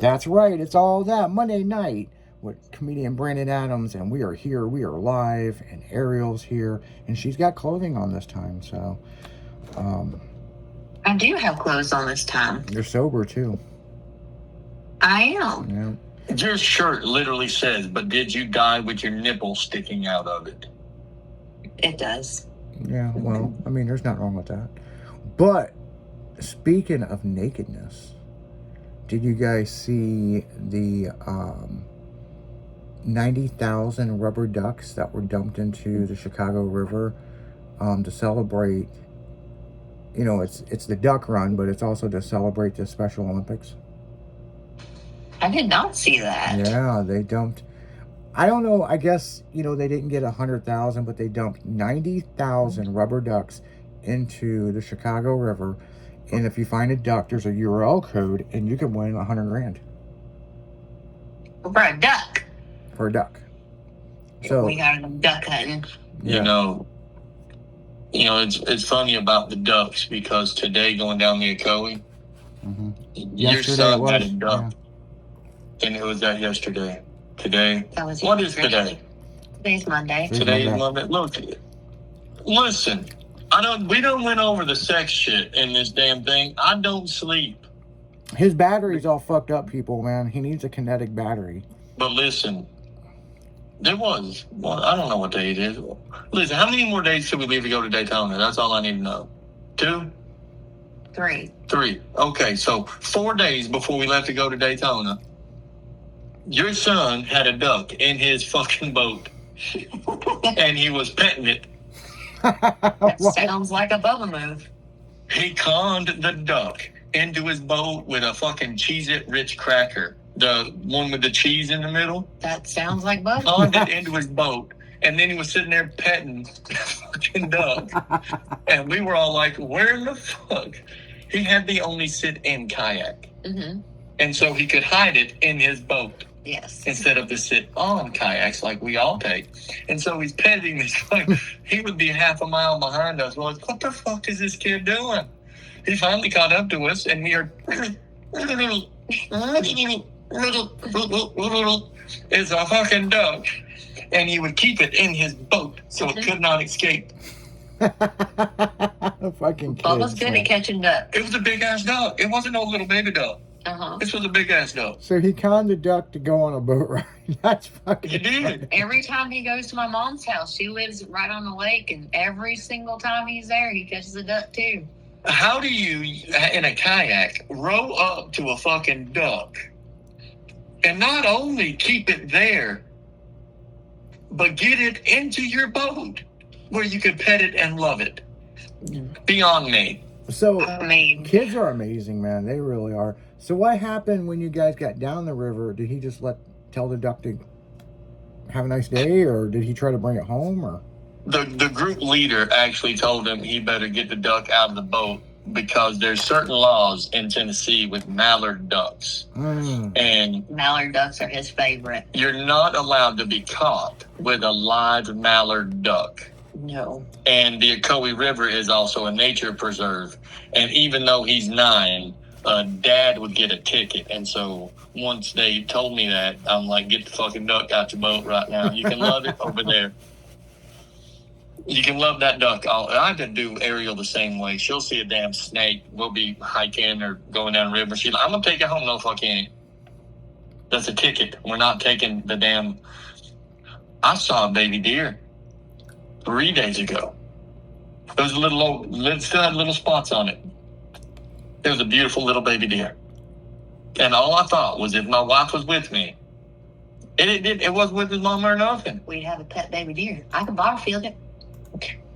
That's right. It's all that Monday night with comedian Brandon Adams, and we are here. We are live, and Ariel's here, and she's got clothing on this time. So, I do have clothes on this time. You're sober too. I am. Yeah. Your shirt literally says, "But did you die with your nipple sticking out of it?" It does. Yeah. Well, I mean, there's nothing wrong with that. But speaking of nakedness, did you guys see the 90,000 rubber ducks that were dumped into the Chicago River to celebrate? You know, it's the duck run, but it's also to celebrate the Special Olympics. I did not see that. Yeah, they dumped. I don't know. I guess, they didn't get 100,000, but they dumped 90,000 rubber ducks into the Chicago River. And if you find a duck, there's a URL code, and you can win $100,000 For a duck. for a duck. So we got a duck hunting. yeah. It's funny about the ducks because today going down the Ocoee, your Yesterday son had a it was, duck, and it was that yesterday. Today, That was what is today? Today's Monday. Today is Monday. Look, listen, we don't went over the sex shit in this damn thing. I don't sleep. His battery's all fucked up, people, man. He needs a kinetic battery. But listen, I don't know what day it is. Listen, how many more days till we leave to go to Daytona? That's all I need to know. 2? 3. 3. Okay, so 4 days before we left to go to Daytona, your son had a duck in his fucking boat, and he was petting it. That sounds like a Bubba move. He conned the duck into his boat with a fucking Cheez-It Ritz cracker, the one with the cheese in the middle. That sounds like Bubba. Conned it into his boat, and then he was sitting there petting the fucking duck, and we were all like, "Where in the fuck?" He had the only sit-in kayak, and so he could hide it in his boat. Yes. Instead of the sit-on kayaks like we all take. And so he's petting this fuck. He would be half a mile behind us. Well, what the fuck is this kid doing? He finally caught up to us, and we are... It's a fucking duck. And he would keep it in his boat so it could not escape. Fucking kids. Bubba's good at catching ducks. It was a big-ass duck. It wasn't no little baby duck. This was a big-ass duck. So he conned the duck to go on a boat ride. That's fucking... He did. Every time he goes to my mom's house, she lives right on the lake, and every single time he's there, he catches a duck too. How do you, in a kayak, row up to a fucking duck and not only keep it there, but get it into your boat where you can pet it and love it? Beyond me. So, kids are amazing, man. They really are. So what happened when you guys got down the river? Did he just tell the duck to have a nice day, or did he try to bring it home, or? The group leader actually told him he better get the duck out of the boat because there's certain laws in Tennessee with mallard ducks. And mallard ducks are his favorite. You're not allowed to be caught with a live mallard duck. No. And the Ocoee River is also a nature preserve. And even though he's 9, Dad would get a ticket. And so once they told me that, I'm like, get the fucking duck out your boat right now. You can love it over there. You can love that duck. I have to do Ariel the same way. She'll see a damn snake. We'll be hiking or going down the river. She's like, I'm going to take it home. No, fuck you ain't. That's a ticket. We're not taking the damn... I saw a baby deer 3 days ago. It was still had little spots on it. It was a beautiful little baby deer. And all I thought was if my wife was with me, it wasn't with his mom or nothing. We'd have a pet baby deer. I can barfield it.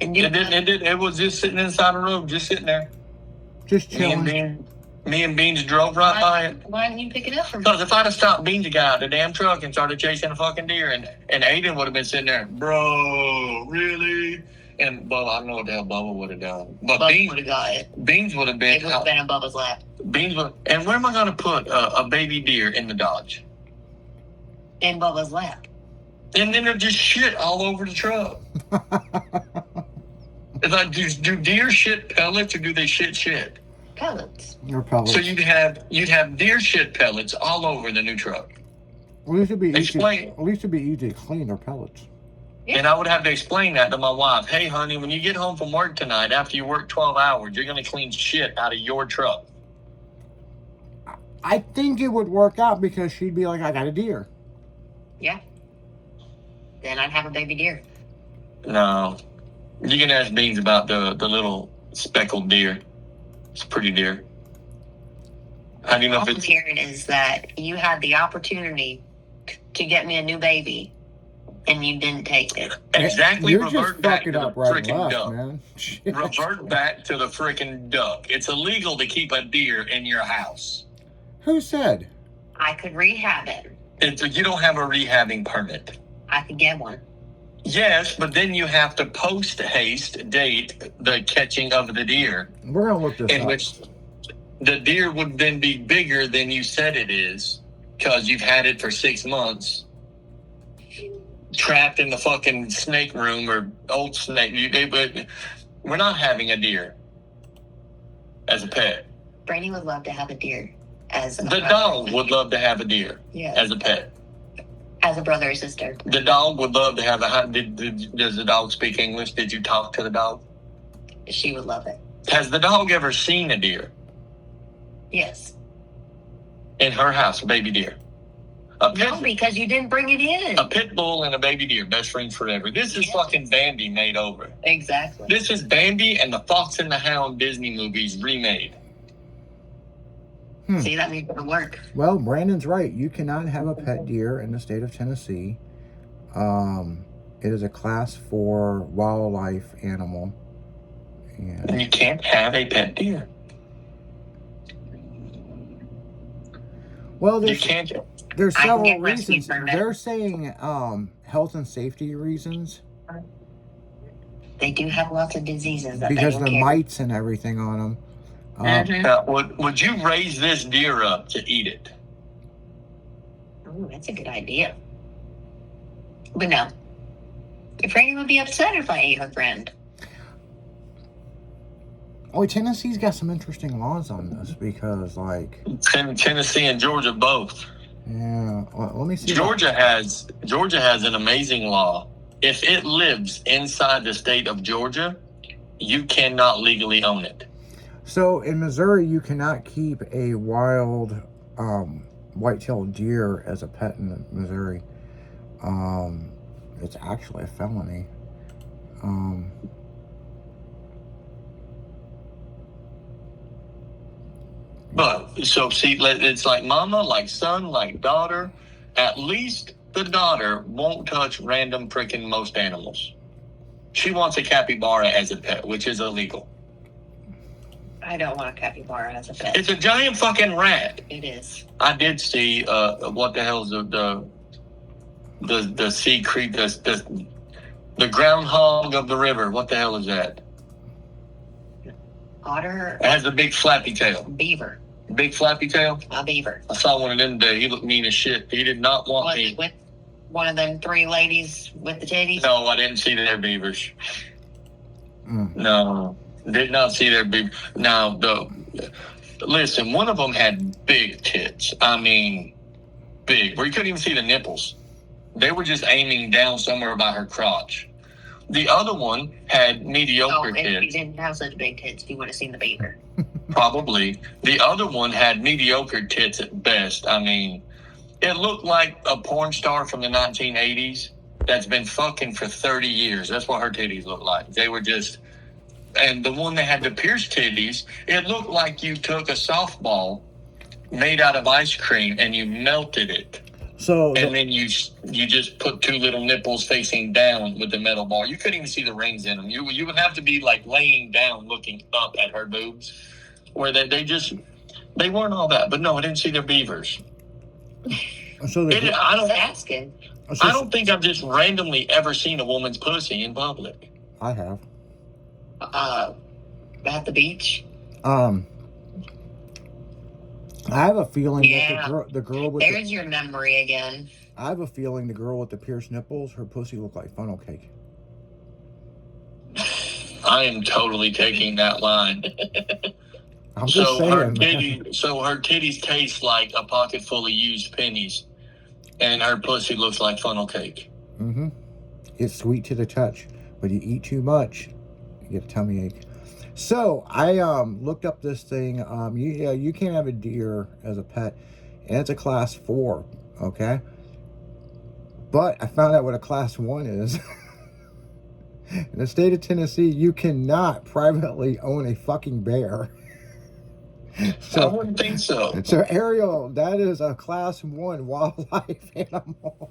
It was just sitting inside the road, just sitting there. Just chilling. Me and Beans drove right by it. Why didn't you pick it up for me? Because if I'd have stopped Beans guy at the damn truck and started chasing a fucking deer, and Aiden would have been sitting there, bro, really? And Bubba, I don't know what the hell Bubba would have done. But Bubba would have got it. Beans would have been... It would have been in Bubba's lap. And where am I going to put a baby deer in the Dodge? In Bubba's lap. And then there's just shit all over the truck. It's like, do deer shit pellets or do they shit? pellets. Or pellets. So you'd have deer shit pellets all over the new truck. At least it'd be easy. Explain. At least it'd be easy to clean their pellets. And I would have to explain that to my wife. Hey, honey, when you get home from work tonight, after you work 12 hours, you're going to clean shit out of your truck. I think it would work out because she'd be like, I got a deer. Yeah. Then I'd have a baby deer. No. You can ask Beans about the little speckled deer. It's a pretty deer. How do you know All if I'm it's... hearing is that you had the opportunity to get me a new baby, and you didn't take it. Exactly. You're Revert just back fucking to the up right and freaking left, duck. man. Revert back to the freaking duck. It's illegal to keep a deer in your house. Who said? I could rehab it. You don't have a rehabbing permit. I could get one. Yes, but then you have to post haste date the catching of the deer, We're gonna look this in up. which the deer would then be bigger than you said it is, because you've had it for 6 months, trapped in the fucking snake room or old snake. But we're not having a deer as a pet. Brandy would love to have a deer as a The dog would love to have a deer Yeah, as a pet. as a brother or sister. The dog would love to have does the dog speak English? Did you talk to the dog? She would love it. Has the dog ever seen a deer Yes. in her house, a baby deer? A pit, No, because you didn't bring it in. a pit bull and a baby deer, best friends forever. This is Yes. fucking Bambi made over. Exactly. This is Bambi and the Fox and the Hound Disney movies remade. See, that means it would work. Well, Brandon's right. You cannot have a pet deer in the state of Tennessee. It is a class 4 wildlife animal. And And you can't have a pet deer. well, You can't. there's I can several get rescue reasons. permit. They're saying health and safety reasons They do have lots of diseases that because they the don't care. mites and everything on them. Would you raise this deer up to eat it? Ooh, that's a good idea. But no. Franny would be upset if I ate her friend. Oh, Tennessee's got some interesting laws on this because, like, Tennessee and Georgia both. yeah. Well, let me see. Georgia has an amazing law. If it lives inside the state of Georgia, you cannot legally own it. So in Missouri, you cannot keep a wild white-tailed deer as a pet in Missouri. It's actually a felony. But so see, it's like mama, like son, like daughter. At least the daughter won't touch random freaking most animals. She wants a capybara as a pet, which is illegal. I don't want a capybara as a pet. It's a giant fucking rat. It is. I did see what the hell's the sea creek, the groundhog of the river. What the hell is that? Otter, It has a big flappy tail. beaver. Big flappy tail. A beaver. I saw one of them today. He looked mean as shit. He did not want Was me. it with one of them 3 ladies with the titties? No, I didn't see their beavers. Mm. No, did not see their beavers. Now, listen, one of them had big tits. I mean, big, where you couldn't even see the nipples. They were just aiming down somewhere by her crotch. The other one had Oh, mediocre if you tits. didn't have such big tits, you would have seen the beaver. Probably. The other one had mediocre tits at best. I mean, it looked like a porn star from the 1980s that's been fucking for 30 years. That's what her titties looked like. They were just... And the one that had the pierced titties, it looked like you took a softball made out of ice cream and you melted it. So And then you just put 2 little nipples facing down with the metal bar. You couldn't even see the rings in them. You would have to be like laying down looking up at her boobs, where they weren't all that. But no, I didn't see their beavers. so the, I I was asking. I don't think I've just randomly ever seen a woman's pussy in public. I have. At the beach. I have a feeling Yeah. that the girl with There's your memory again. I have a feeling the girl with the pierced nipples, her pussy looked like funnel cake. I am totally taking that line. I'm just So her saying. titties taste like a pocket full of used pennies, and her pussy looks like funnel cake. Mm-hmm. It's sweet to the touch, but you eat too much, you get a tummy ache. So I looked up this thing. You can't have a deer as a pet, and it's a class 4. Okay, but I found out what a class 1 is. In the state of Tennessee, you cannot privately own a fucking bear. I So, wouldn't think so. so Ariel, that is a class 1 wildlife animal.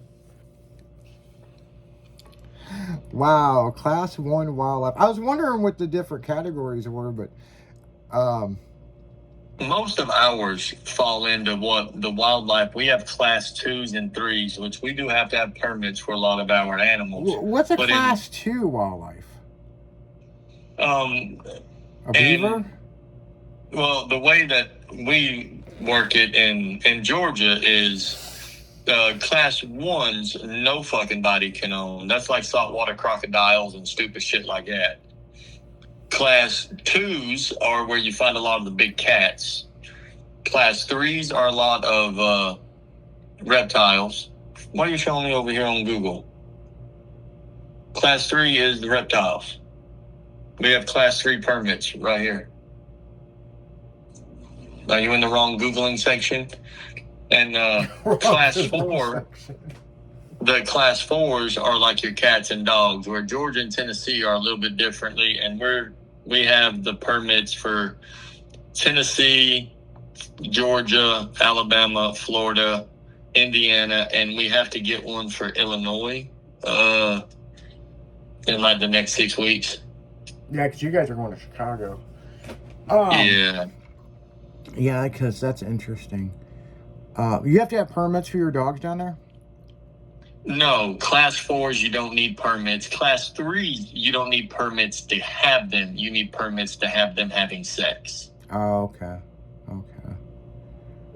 Wow, class 1 wildlife. I was wondering what the different categories were, but Most of ours fall into what the wildlife. We have class 2s and 3s, which we do have to have permits for a lot of our animals. what's a But class 2 wildlife? A A beaver? Well, the way that we work it in Georgia is class 1s, no fucking body can own. That's like saltwater crocodiles and stupid shit like that. Class 2s are where you find a lot of the big cats. Class 3s are a lot of reptiles. What are you showing me over here on Google? Class 3 is the reptiles. We have class 3 permits right here. Are you in the wrong Googling section? And class 4, the class 4s are like your cats and dogs, where Georgia and Tennessee are a little bit differently. And we have the permits for Tennessee, Georgia, Alabama, Florida, Indiana, and we have to get one for Illinois in like the next 6 weeks. Yeah, because you guys are going to Chicago. Yeah. Yeah, because that's interesting. You have to have permits for your dogs down there? No, class 4s, you don't need permits. Class 3s, you don't need permits to have them. You need permits to have them having sex. Oh, okay. Okay.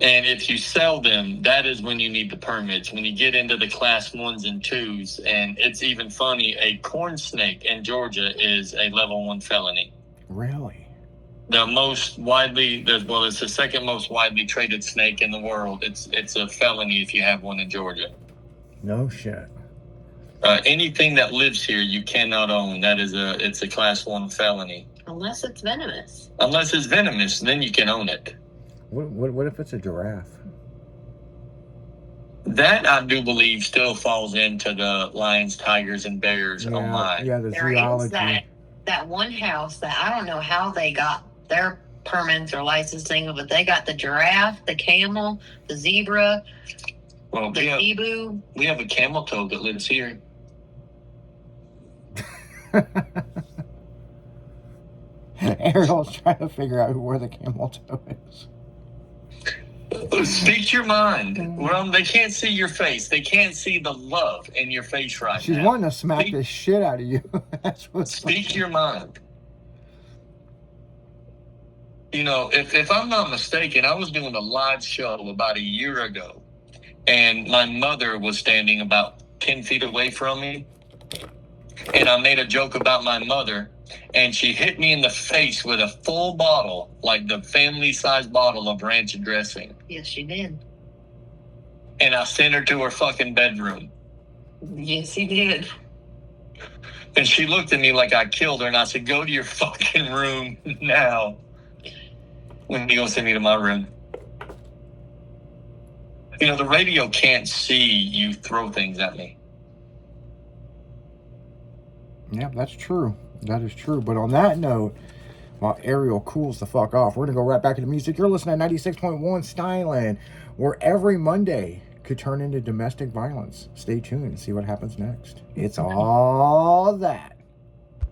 And if you sell them, that is when you need the permits. When you get into the class 1s and 2s, and it's even funny, a corn snake in Georgia is a level 1 felony. Really? It's the second most widely traded snake in the world. It's a felony if you have one in Georgia. No shit. Anything that lives here you cannot own. It's a class 1 felony. Unless it's venomous. Unless it's venomous, then you can own it. What if it's a giraffe? That I do believe still falls into the lions, tigers, and bears online. Yeah, the There zoology. is that one house that I don't know how they got their permits or licensing, but they got the giraffe, the camel, the zebra, Well, the zebu. we have a camel toad that lives here. Ariel's trying to figure out where the camel toe is. Speak your mind. Well, they can't see your face. They can't see the love in your face right She's now. wanting to smack the shit out of you. That's what's Speak your mind. You know, if I'm not mistaken, I was doing a live show about a year ago, and my mother was standing about 10 feet away from me, and I made a joke about my mother, and she hit me in the face with a full bottle, like the family-size bottle of ranch dressing. Yes, she did. And I sent her to her fucking bedroom. Yes, he did. And she looked at me like I killed her, and I said, go to your fucking room now. When you gonna send me to my room? You know, the radio can't see you throw things at me. Yeah, that's true. That is true. But on that note, while Ariel cools the fuck off, we're going to go right back into music. You're listening to 96.1 Styland, where every Monday could turn into domestic violence. Stay tuned and see what happens next. It's all that.